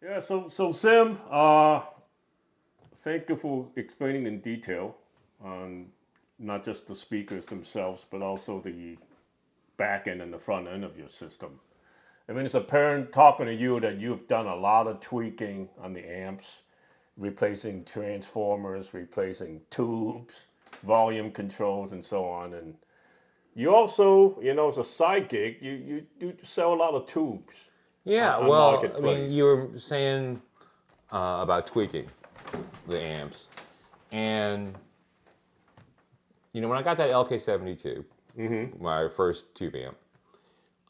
Yeah, so Zim, thank you for explaining in detail on not just the speakers themselves, but also the back end and the front end of your system. I mean, it's apparent talking to you that you've done a lot of tweaking on the amps, replacing transformers, replacing tubes, volume controls, and so on. And you also, as a side gig, you sell a lot of tubes Yeah, on well, I Marketplace. mean, you were saying about tweaking the amps. And, when I got that LK72, my first tube amp,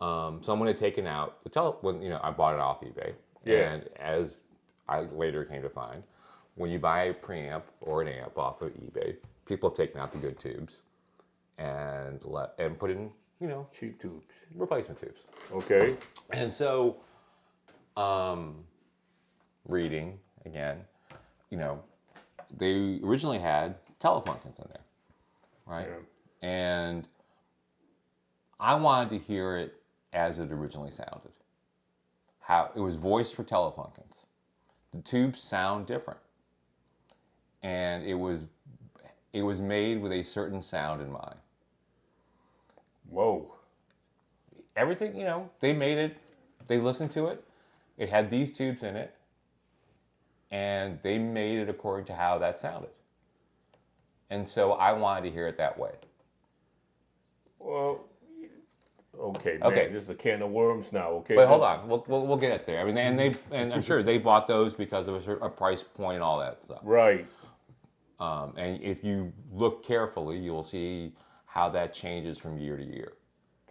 so I'm going to take it out. I bought it off eBay. Yeah. And as I later came to find, when you buy a preamp or an amp off of eBay, people have taken out the good tubes and put in, Cheap tubes. replacement tubes. Okay. And so, reading again, they originally had Telefunkens in there, right? Yeah. And I wanted to hear it as it originally sounded. How it was voiced for Telefunkens. The tubes sound different, and it was made with a certain sound in mind. Whoa. Everything, they made it. They listened to it. It had these tubes in it, and they made it according to how that sounded. And so I wanted to hear it that way. Well, okay, man. Okay. This is a can of worms now. Okay. But hold on, we'll get it there. I mean, and I'm sure they bought those because of a price point and all that stuff. Right. And if you look carefully, you'll see how that changes from year to year.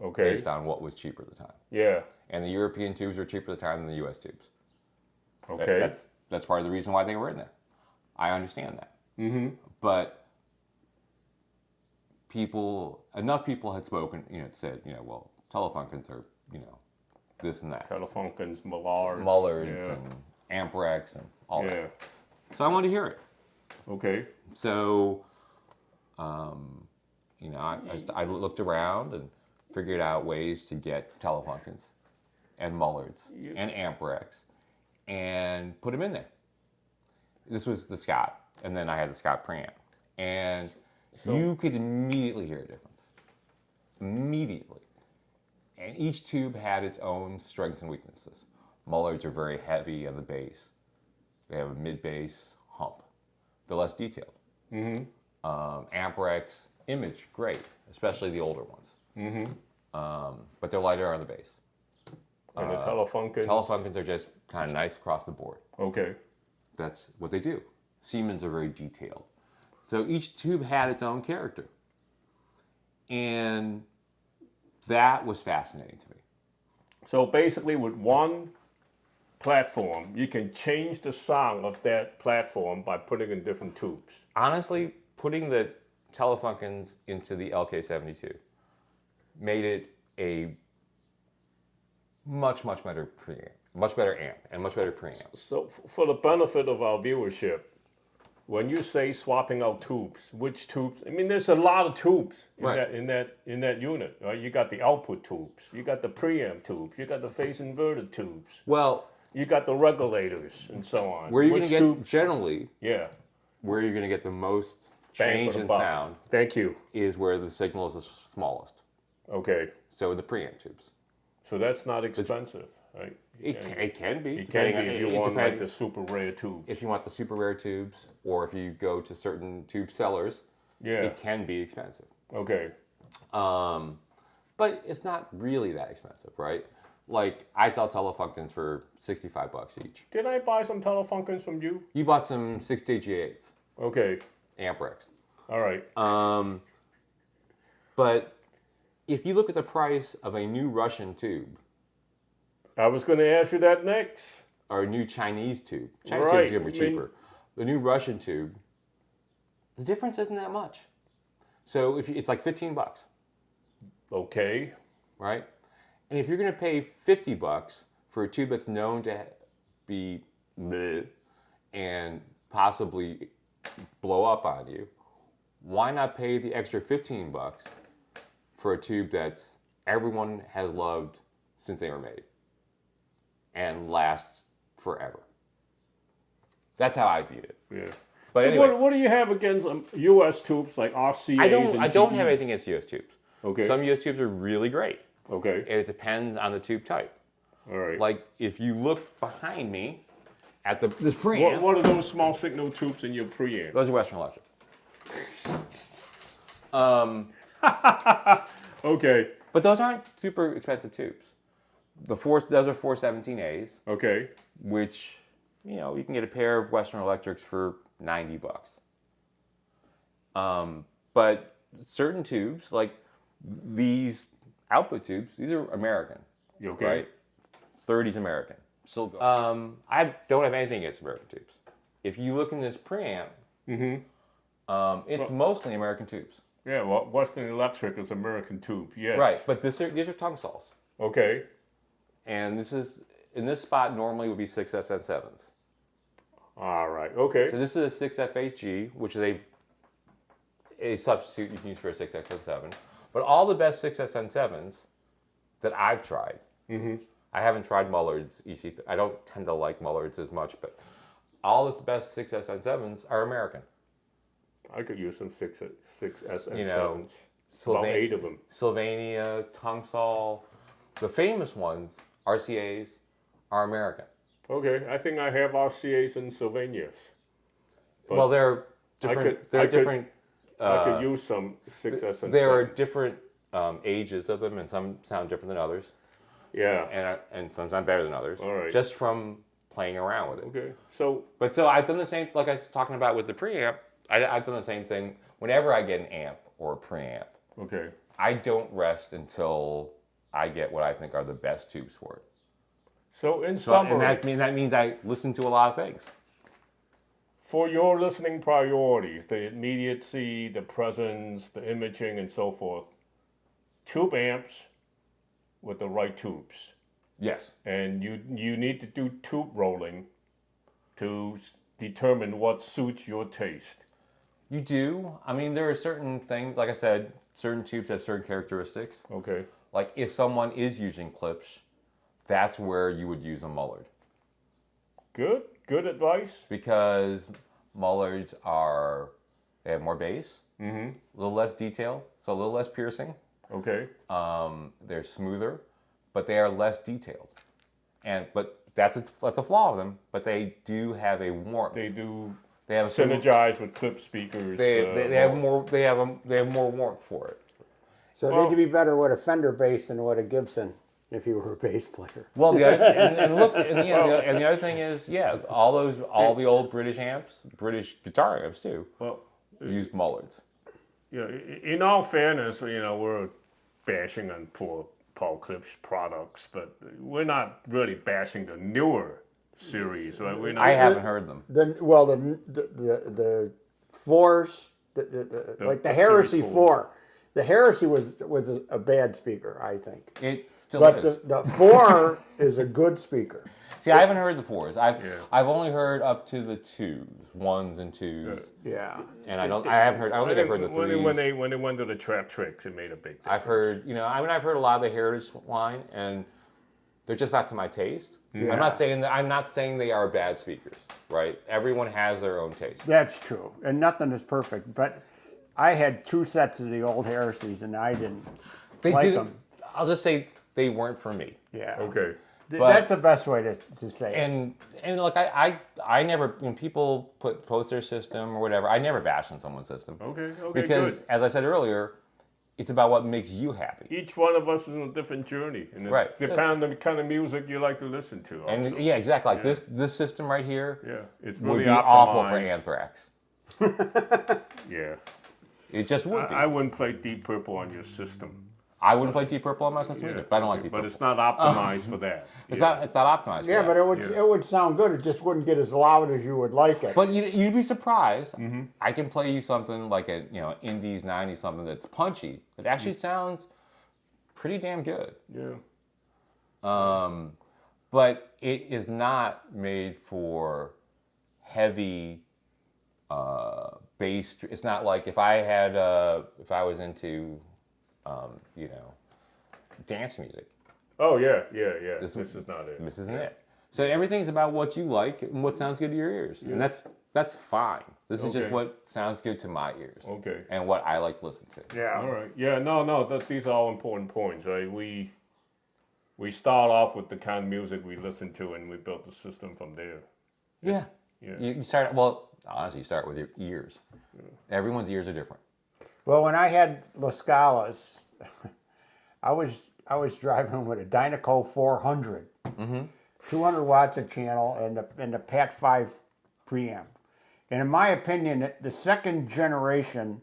Okay. Based on what was cheaper at the time. Yeah. And the European tubes were cheaper at the time than the U.S. tubes. Okay. That's part of the reason why they were in there. I understand that. Mm-hmm. But enough people had spoken, said, well, Telefunkens are, this and that. Telefunkens, Mullards. Mullards Yeah. and Amprex and all Yeah. that. So I wanted to hear it. Okay. So, I looked around and figured out ways to get Telefunkens and Mullards and Amprex and put them in there. This was the Scott, and then I had the Scott preamp. And you could immediately hear a difference. Immediately. And each tube had its own strengths and weaknesses. Mullards are very heavy on the bass. They have a mid-bass hump. They're less detailed. Mm-hmm. Amprex, image, great, especially the older ones. Mm-hmm. But they're lighter on the bass. And the Telefunkens. Telefunkens are just kind of nice across the board. Okay. That's what they do. Siemens are very detailed. So each tube had its own character. And that was fascinating to me. So basically, with one platform, you can change the sound of that platform by putting in different tubes. Honestly, putting the Telefunkens into the LK72 made it a much better preamp, much better amp, and much better preamp. So for the benefit of our viewership, when you say swapping out tubes, which tubes? I mean, there's a lot of tubes in that unit. Right? You got the output tubes, you got the preamp tubes, you got the phase inverted tubes. Well, you got the regulators and so on. Where you're going to get generally, where you're going to get the most change in sound. Thank you. Is where the signal is the smallest. Okay. So the preamp tubes. So that's not expensive, right? It can be. It can be if you want like the super rare tubes. If you want the super rare tubes, or if you go to certain tube sellers, it can be expensive. Okay. But it's not really that expensive, right? Like I sell Telefunkens for $65 each. Did I buy some Telefunkens from you? You bought some 6G8s. Okay. Amprex. All right. But if you look at the price of a new Russian tube, I was going to ask you that next. Or a new Chinese tube. Chinese tube is going to be cheaper. The new Russian tube, the difference isn't that much. So it's like $15. Okay. Right? And if you're going to pay $50 for a tube that's known to be bleh and possibly blow up on you, why not pay the extra $15 for a tube that's everyone has loved since they were made and lasts forever? That's how I viewed it. Yeah. But so anyway, what do you have against US tubes like RCAs I don't GEs? have anything against US tubes. Okay. Some US tubes are really great. Okay. And it depends on the tube type. All right. Like if you look behind me at this preamp. What are those small signal tubes in your preamp? Those are Western Electric. Okay. But those aren't super expensive tubes. Those are 417As. Okay. Which, you can get a pair of Western Electrics for $90. But certain tubes, like these output tubes, these are American. You okay? Right? 30's American. Still good. I don't have anything against American tubes. If you look in this preamp, it's mostly American tubes. Yeah, well, Western Electric is American tube, yes. Right, but these are Tung-Sols. Okay. And in this spot normally would be 6SN7s. All right, okay. So this is a 6F8G, which is a substitute you can use for a 6SN7. But all the best 6SN7s that I've tried, I haven't tried Mullard's EC. I don't tend to like Mullard's as much, but all the best 6SN7s are American. I could use some 6SN7s. About 8 of them. Sylvania, Tung-Sol. The famous ones, RCAs, are American. Okay, I think I have RCAs and Sylvanias. Well, they're different. I could use some 6SN7s. There are different ages of them, and some sound different than others. Yeah. And some sound better than others. All right. Just from playing around with it. Okay, so I've done the same, like I was talking about with the preamp, I've done the same thing. Whenever I get an amp or a preamp, okay, I don't rest until I get what I think are the best tubes for it. So in summary, and that means I listen to a lot of things. For your listening priorities, the immediacy, the presence, the imaging, and so forth, tube amps with the right tubes. Yes. And you need to do tube rolling to determine what suits your taste. You do. I mean, there are certain things, like I said, certain tubes have certain characteristics. Okay. Like if someone is using Klipsch, that's where you would use a Mullard. Good advice. Because Mullards they have more bass, a little less detail, so a little less piercing. Okay. They're smoother, but they are less detailed. But that's a flaw of them. But they do have a warmth. They do. They have synergize with Klipsch speakers. They have more. They have more warmth for it. So it need to be better with a Fender bass than with a Gibson if you were a bass player. Well, the other thing is, all the old British amps, British guitar amps too, used Mullards. Yeah. In all fairness, we're bashing on poor Paul Klipsch products, but we're not really bashing the newer series, right? We're not. I haven't heard them. The fours, like the Heresy 4. The Heresy was a bad speaker, I think. It still but is. But the 4 is a good speaker. See, I haven't heard the 4s. I've only heard up to the 2s, 1s and 2s. Yeah. And I don't think I've heard the 3s. When they went to the trap tricks, it made a big difference. I've heard, I've heard a lot of the Heritage line, and they're just not to my taste. Yeah. I'm not saying they are bad speakers, right? Everyone has their own taste. That's true, and nothing is perfect. But I had 2 sets of the old Heresies, and I didn't like them. I'll just say they weren't for me. Yeah. Okay. That's the best way to say it. And look, I never, when people post their system or whatever, I never bash on someone's system. Okay. Because, good. as I said earlier, it's about what makes you happy. Each one of us is on a different journey, and it depends on the kind of music you like to listen to. Also. And yeah, exactly. Like this system right here, it's really would be awful for Anthrax. Yeah, it just would be. I wouldn't play Deep Purple on your system. I wouldn't play Deep Purple on my system either, but I don't like Deep Purple. But it's not optimized for that. It's not optimized. Yeah, but it would sound good. It just wouldn't get as loud as you would like it. But you'd be surprised. I can play you something like a Indies 90 something that's punchy. It actually sounds pretty damn good. Yeah. But it is not made for heavy bass. It's not like if I was into dance music. Oh yeah. This is not it. This isn't it. So everything's about what you like and what sounds good to your ears, and that's fine. This is just what sounds good to my ears. Okay. And what I like to listen to. Yeah. All right. Yeah. No. These are all important points, right? We start off with the kind of music we listen to, and we built the system from there. Yeah. Yeah. You start, well, honestly, you start with your ears. Everyone's ears are different. Well, when I had La Scalas, I was driving with a Dynaco 400, 200 watts a channel, and the Pat 5 preamp. And in my opinion, the second generation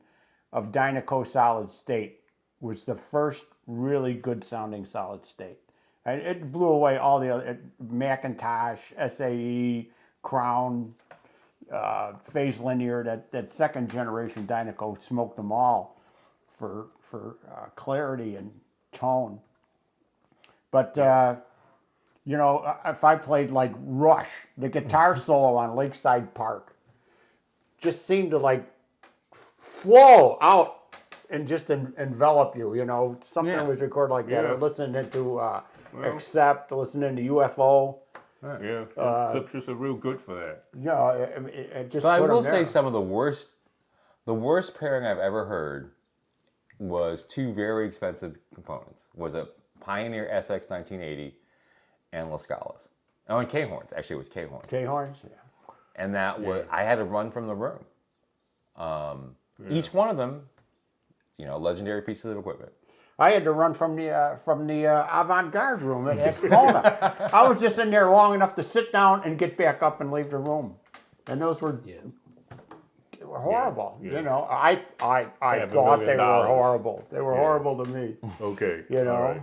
of Dynaco solid state was the first really good sounding solid state. And it blew away all the other Macintosh, SAE, Crown, Phase Linear. That second generation Dynaco smoked them all for clarity and tone. But you know, if I played like Rush, the guitar solo on Lakeside Park just seemed to like flow out and just envelop you. You know, something was recorded like that. Or listening to Accept, listening to UFO. Yeah, those Klipsch are real good for that. You know, it just. So I put will them say there. some of the worst pairing I've ever heard was two very expensive components. Was a Pioneer SX 1980 and La Scalas. Oh, and K-horns. Actually, it was K-horns. K-horns, yeah. And that was, I had to run from the room. Each one of them, you know, legendary pieces of equipment. I had to run from the avant-garde room at Pomona. I was just in there long enough to sit down and get back up and leave the room, and those were horrible. Yeah. You know, I thought they were horrible. They were horrible to me. Okay. You know. All right.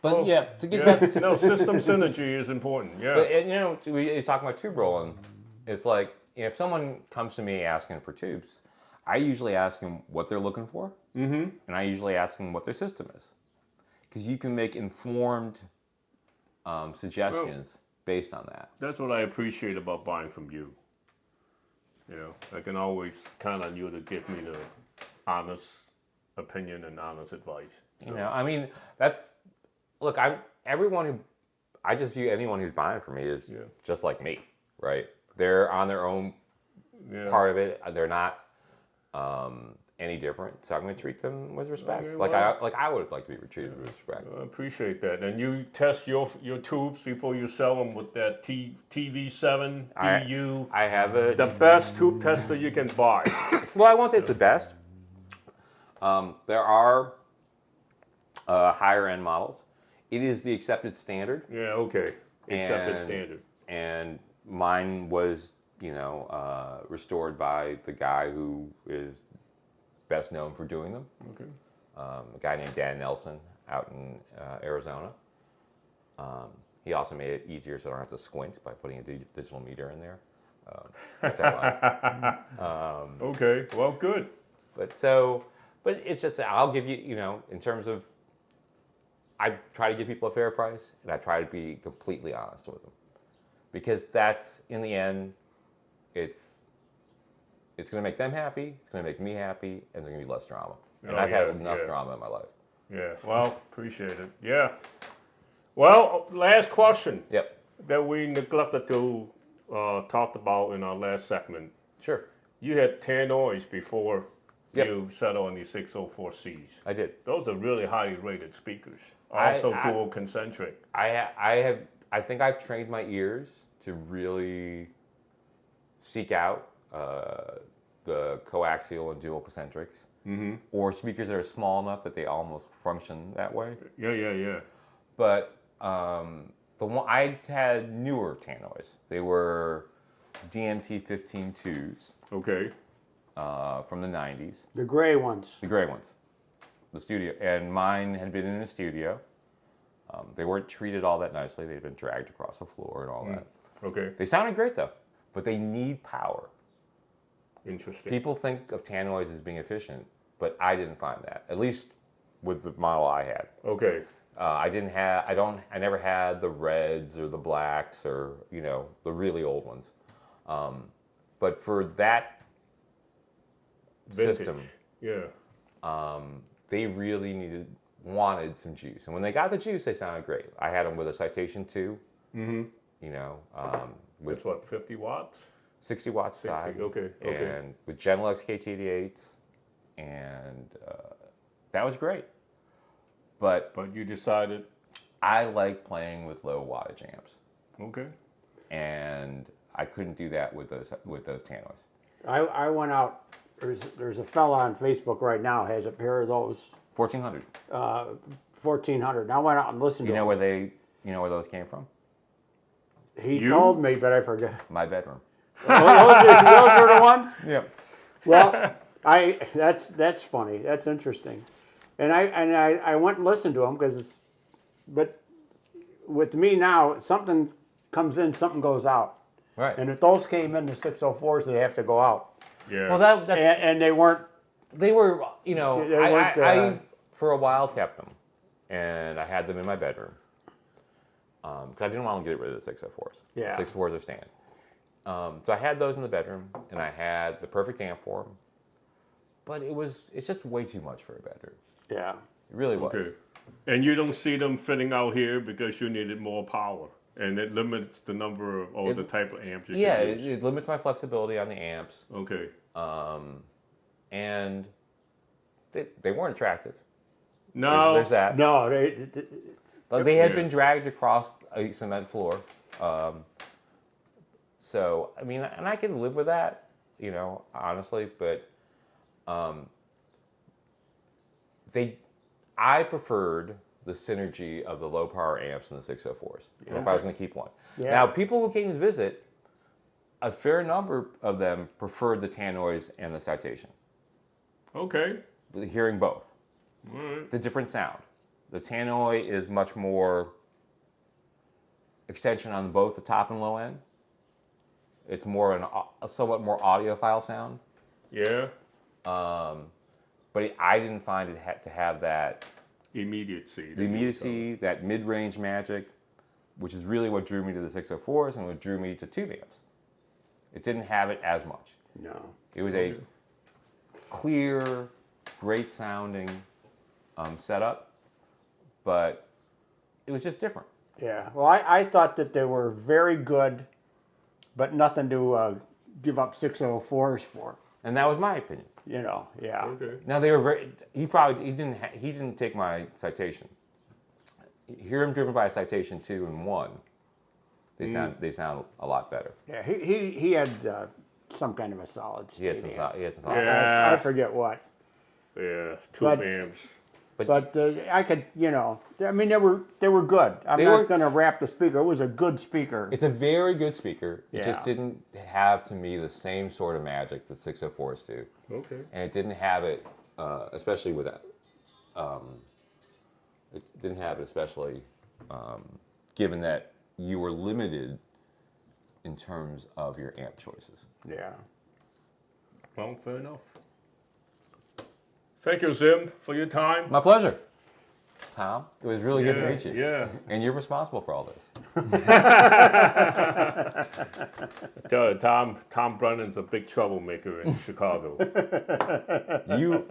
But Well, to get back to no, system synergy is important. Yeah. But you know, you're talking about tube rolling. It's like if someone comes to me asking for tubes, I usually ask them what they're looking for, and I usually ask them what their system is, because you can make informed suggestions based on that. That's what I appreciate about buying from you. You know, I can always count on you to give me the honest opinion and honest advice. So, You know, I mean, look. I just view anyone who's buying from me as just like me, right? They're on their own part of it. They're not any different, so I'm going to treat them with respect. Okay, I would like to be treated with respect. I appreciate that. And you test your tubes before you sell them with that TV7 DU. I have The best tube tester you can buy. Well, I won't say it's the best. There are higher end models. It is the accepted standard. Yeah, okay. Accepted And- standard. And mine was, restored by the guy who is best known for doing them. Okay. A guy named Dan Nelson out in Arizona. He also made it easier so I don't have to squint by putting a digital meter in there, which I like. Okay, well, good. But it's just, I'll give you, in terms of, I try to give people a fair price, and I try to be completely honest with them. Because that's, in the end, it's going to make them happy, it's going to make me happy, and there's going to be less drama. And I've had enough drama in my life. Yeah, well, appreciate it. Yeah. Well, last question Yep. that we neglected to talk about in our last segment. Sure. You had Tannoys before Yep. you settled on the 604Cs. I did. Those are really highly rated speakers. I- Also dual concentric. I think I've trained my ears to really seek out the coaxial and dual concentrics, or speakers that are small enough that they almost function that way. Yeah. But the one I had newer Tannoys. They were DMT 15.2s Okay. from the 90s. The gray ones. The gray ones. The studio. And mine had been in the studio. They weren't treated all that nicely. They'd been dragged across the floor and all that. Okay. They sounded great though, but they need power. Interesting. People think of Tannoys as being efficient, but I didn't find that. At least with the model I had. Okay. I never had the reds or the blacks or, the really old ones. But for that Vintage. system, Yeah. they really wanted some juice. And when they got the juice, they sounded great. I had them with a Citation 2 with It's what, 50 watts? 60 watts 60, side. okay. And with Genelux KT88s, and that was great. But But you decided, I like playing with low wattage amps, okay. and I couldn't do that with those Tannoys. I went out. There's a fella on Facebook right now has a pair of those 1400. 1400. I went out and listened to You know him. where those came from? He You? told me, but I forgot. My bedroom. those are the ones. Yep. Well, that's funny. That's interesting. And I went and listened to him but with me now, something comes in, something goes out. Right. And if those came in the 604s, they have to go out. Yeah. Well, that's And they weren't. they were, They weren't, I for a while kept them, and I had them in my bedroom because I didn't want to get rid of the 604s. Yeah. 604s are stand. So I had those in the bedroom, and I had the perfect amp for them, but it's just way too much for a bedroom. Yeah. It really was. Okay. And you don't see them fitting out here because you needed more power. And it limits the number of, or the type of amps you Yeah, can it, use. it limits my flexibility on the amps, Okay. and they weren't attractive. No. There's that. No, They had Yeah. been dragged across a cement floor. So, I mean, and I can live with that, honestly, but I preferred the synergy of the low power amps and the 604s if I was going to keep one. Yeah. Now, people who came to visit, a fair number of them preferred the Tannoys and the Citation, Okay. hearing both. All right. It's a different sound. The Tannoy is much more extension on both the top and low end. It's more a somewhat more audiophile sound. Yeah. But I didn't find it had to have that Immediacy. the immediacy, that mid-range magic, which is really what drew me to the 604s and what drew me to tube amps. It didn't have it as much. no. It was a clear, great sounding setup, but it was just different. Yeah. Well, I thought that they were very good, but nothing to give up 604s for. And that was my opinion. Yeah. Okay. Now they were very. He didn't take my Citation. Hear him driven by a Citation 2 and 1. They sound a lot better. Yeah. He had some kind of a solid He had state some. amp. He had some. Yeah. I forget what. Yeah. Tube But- amps. But I could, I mean, they were good. I'm They not were- going to rap the speaker. It was a good speaker. It's a very good speaker. It Yeah. just didn't have to me the same sort of magic that 604s do, Okay. and it didn't have it, especially with that. It didn't have it, especially given that you were limited in terms of your amp choices. Yeah. Well, fair enough. Thank you, Zim, for your time. My pleasure, Tom. It was really good to meet you. Yeah. And you're responsible for all this. Tell you, Tom Brennan's a big troublemaker in Chicago. You're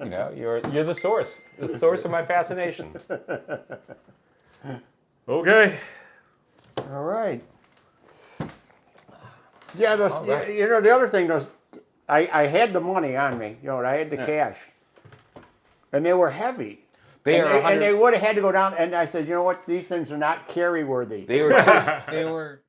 the source of my fascination. Okay. All right. Yeah, right. the other thing was, I had the money on me. I had the cash. And they were heavy. And And they would have had to go down. And I said, you know what? These things are not carry worthy. They were